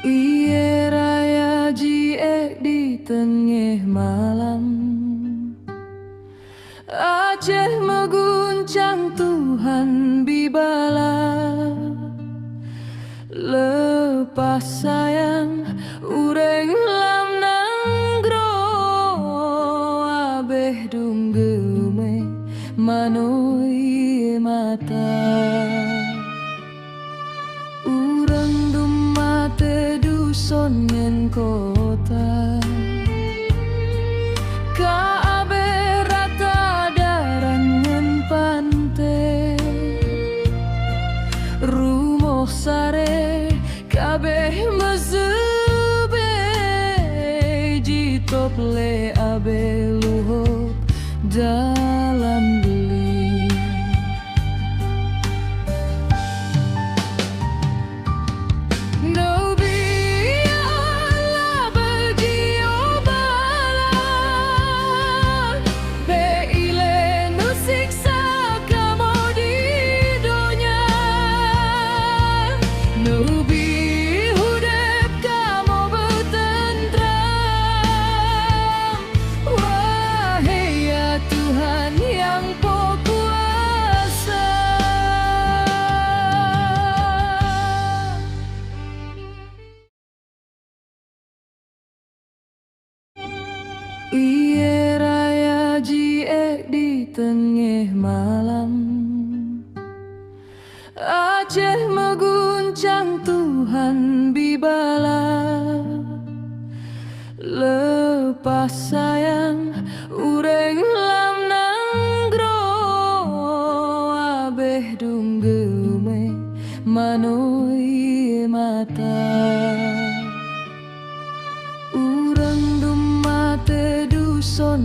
Iye raya jie di tengah malam, Aceh mengguncang Tuhan bibala. Lepas sayang ureng lam nanggro, abeh dunggeme manoi mata. Urang dumate duson ngen kota, kaabe rata daran ngen pante. Rumoh sare kabeh mezube, jitop le abe luhur dalam beli. No biarlah berjiobalan, beile nu siksa kamu di donya. No bihudep kamu bertentram, wahai ya Tuhan yang kuasa. Iye raya jie di tengah malam, Aceh mengguncang Tuhan bibala. Lepas sayang ureng lam nanggro, abeh dunggeme manoi mata. Urang dumate duson